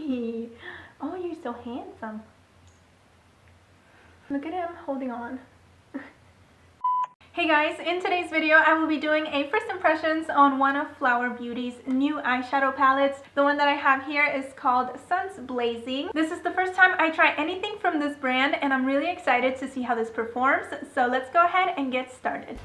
Oh, you're so handsome. Look at him holding on. Hey guys, in today's video I will be doing a first impressions on one of Flower Beauty's new eyeshadow palettes. The one that I have here is called Sun's Blazing. This is the first time I try anything from this brand and I'm really excited to see how this performs. So let's go ahead and get started.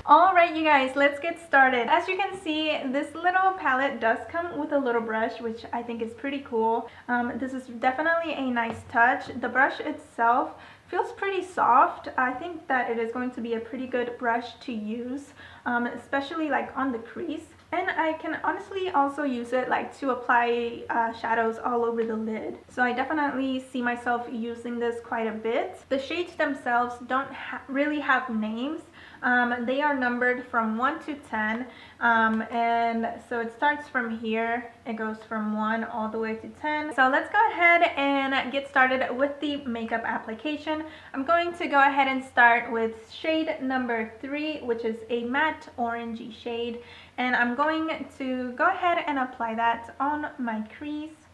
Alright you guys, let's get started. As you can see, this little palette does come with a little brush, which I think is pretty cool. This is definitely a nice touch. The brush itself feels pretty soft. I think that it is going to be a pretty good brush to use, especially like on the crease. And I can honestly also use it like to apply shadows all over the lid. So I definitely see myself using this quite a bit. The shades themselves don't really have names. They are numbered from 1 to 10, and so it starts from here. It goes from 1 all the way to 10. So let's go ahead and get started with the makeup application. I'm going to go ahead and start with shade number 3, which is a matte orangey shade, and I'm going to go ahead and apply that on my crease.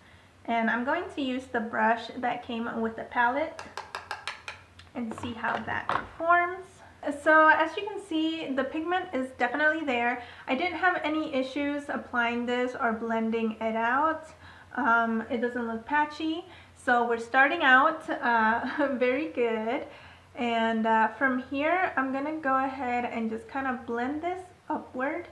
And I'm going to use the brush that came with the palette and see how that performs. So as you can see, the pigment is definitely there. I didn't have any issues applying this or blending it out. It doesn't look patchy. So we're starting out very good. And from here, I'm gonna go ahead and just kind of blend this upward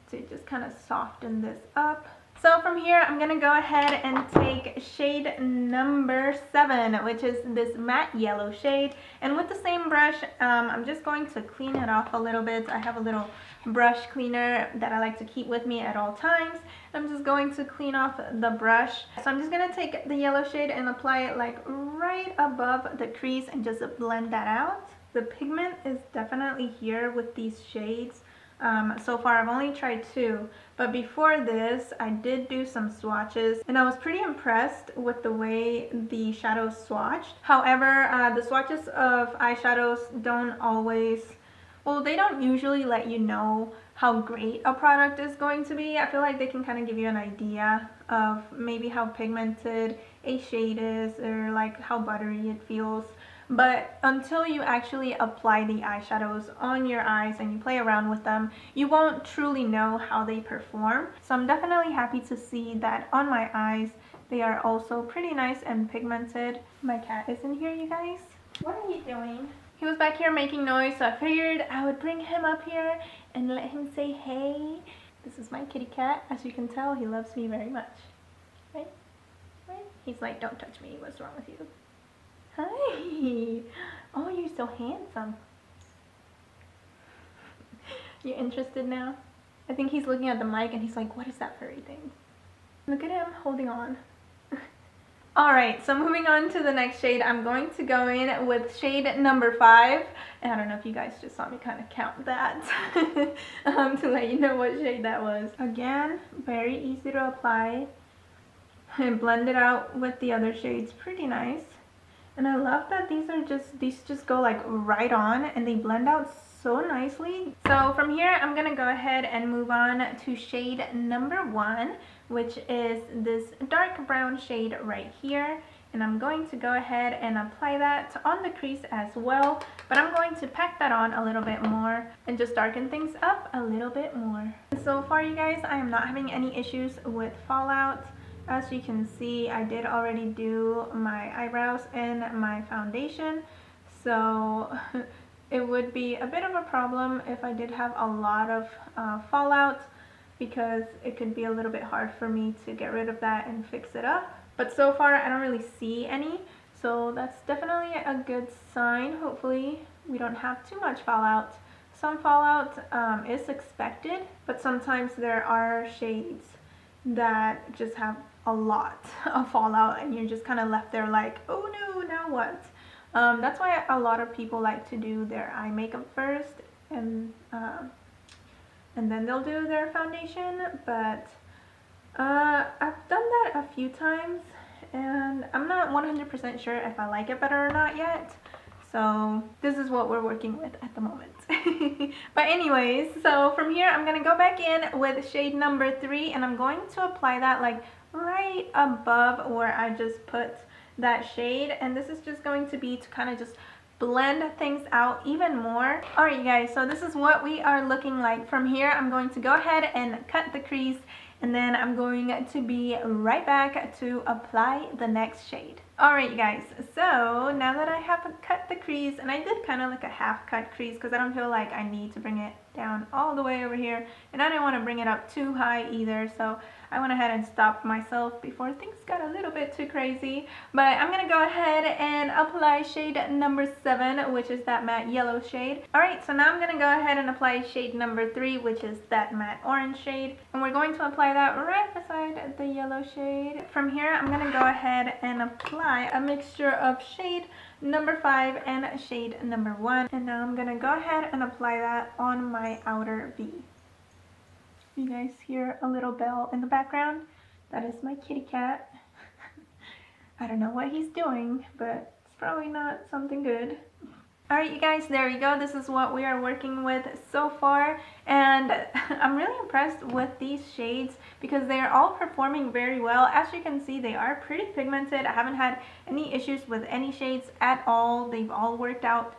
to just kind of soften this up. So from here, I'm going to go ahead and take shade number 7, which is this matte yellow shade. And with the same brush, I'm just going to clean it off a little bit. I have a little brush cleaner that I like to keep with me at all times. I'm just going to clean off the brush. So I'm just going to take the yellow shade and apply it like right above the crease and just blend that out. The pigment is definitely here with these shades. So far I've only tried 2, but before this I did do some swatches and I was pretty impressed with the way the shadows swatched. However, the swatches of eyeshadows don't always, well, they don't usually let you know how great a product is going to be. I feel like they can kind of give you an idea of maybe how pigmented a shade is or like how buttery it feels. But until you actually apply the eyeshadows on your eyes and you play around with them, you won't truly know how they perform. So I'm definitely happy to see that on my eyes, they are also pretty nice and pigmented. My cat is in here, you guys. What are you doing? He was back here making noise, so I figured I would bring him up here and let him say hey. This is my kitty cat. As you can tell, he loves me very much. Right? Right? He's like, don't touch me. What's wrong with you? Hi! Oh, you're so handsome. You're interested now? I think he's looking at the mic and he's like, what is that furry thing? Look at him holding on. Alright, so moving on to the next shade, I'm going to go in with shade number 5. And I don't know if you guys just saw me kind of count that to let you know what shade that was. Again, very easy to apply and blend it out with the other shades. Pretty nice. And I love that these just go like right on and they blend out so nicely. So from here, I'm gonna go ahead and move on to shade number 1, which is this dark brown shade right here. And I'm going to go ahead and apply that on the crease as well. But I'm going to pack that on a little bit more and just darken things up a little bit more. So far, you guys, I am not having any issues with fallout. As you can see, I did already do my eyebrows and my foundation, so it would be a bit of a problem if I did have a lot of fallout, because it could be a little bit hard for me to get rid of that and fix it up. But so far I don't really see any, so that's definitely a good sign. Hopefully we don't have too much fallout. Some fallout is expected, but sometimes there are shades that just have a lot of fallout and you're just kind of left there like, oh no, now what? That's why a lot of people like to do their eye makeup first and then they'll do their foundation. But I've done that a few times and I'm not 100% sure if I like it better or not yet. So this is what we're working with at the moment. But anyways, so from here I'm gonna go back in with shade number 3, and I'm going to apply that like right above where I just put that shade, and this is just going to be to kind of just blend things out even more. Alright you guys, so this is what we are looking like. From here I'm going to go ahead and cut the crease, and then I'm going to be right back to apply the next shade. Alright you guys, so now that I have cut the crease, and I did kind of like a half cut crease because I don't feel like I need to bring it down all the way over here, and I didn't want to bring it up too high either, so I went ahead and stopped myself before things got a little bit too crazy. But I'm going to go ahead and apply shade number 7, which is that matte yellow shade. Alright, so now I'm going to go ahead and apply shade number 3, which is that matte orange shade. And we're going to apply that right beside the yellow shade. From here, I'm going to go ahead and apply a mixture of shade number 5 and shade number 1. And now I'm going to go ahead and apply that on my outer V. You guys hear a little bell in the background? That is my kitty cat. I don't know what he's doing, but it's probably not something good. Alright you guys, there you go. This is what we are working with so far, and I'm really impressed with these shades because they are all performing very well. As you can see, they are pretty pigmented. I haven't had any issues with any shades at all. They've all worked out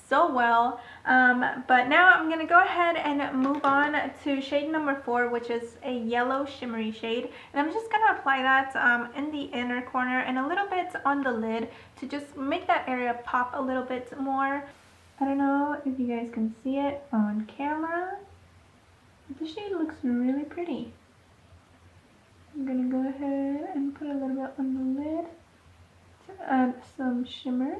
so well. But now I'm gonna go ahead and move on to shade number 4, which is a yellow shimmery shade, and I'm just gonna apply that in the inner corner and a little bit on the lid to just make that area pop a little bit more. I don't know if you guys can see it on camera, but the shade looks really pretty. I'm gonna go ahead and put a little bit on the lid to add some shimmer.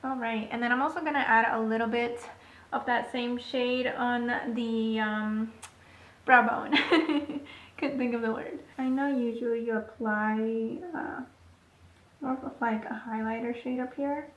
Alright, and then I'm also going to add a little bit of that same shade on the brow bone. Couldn't think of the word. I know usually you apply more of like a highlighter shade up here,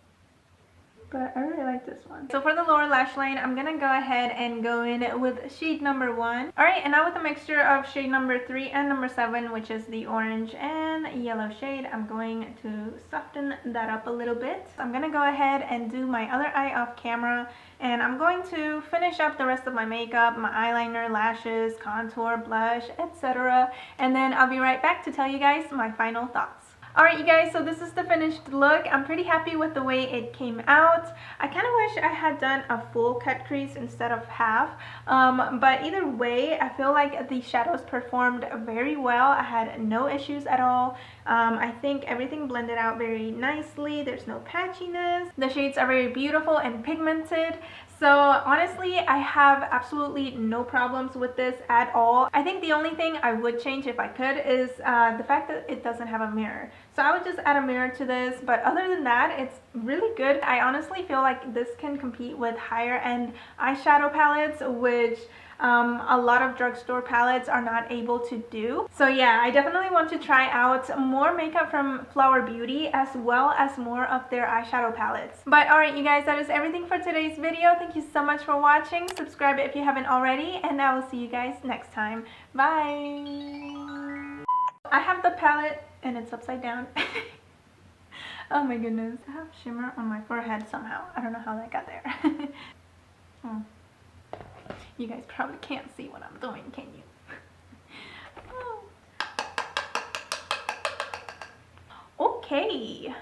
but I really like this one. So for the lower lash line, I'm gonna go ahead and go in with shade number 1. Alright, and now with a mixture of shade number 3 and number 7, which is the orange and yellow shade, I'm going to soften that up a little bit. So I'm gonna go ahead and do my other eye off camera, and I'm going to finish up the rest of my makeup, my eyeliner, lashes, contour, blush, etc. And then I'll be right back to tell you guys my final thoughts. Alright you guys, so this is the finished look. I'm pretty happy with the way it came out. I kind of wish I had done a full cut crease instead of half, but either way I feel like the shadows performed very well. I had no issues at all. I think everything blended out very nicely. There's no patchiness. The shades are very beautiful and pigmented. So honestly, I have absolutely no problems with this at all. I think the only thing I would change if I could is the fact that it doesn't have a mirror. So I would just add a mirror to this, but other than that, it's really good. I honestly feel like this can compete with higher end eyeshadow palettes, which a lot of drugstore palettes are not able to do. So yeah, I definitely want to try out more makeup from Flower Beauty as well as more of their eyeshadow palettes. But alright you guys, that is everything for today's video. Thank you so much for watching. Subscribe if you haven't already, and I will see you guys next time. Bye! I have the palette and it's upside down. Oh my goodness. I have shimmer on my forehead somehow. I don't know how that got there. Oh. You guys probably can't see what I'm doing, can you? Oh. Okay.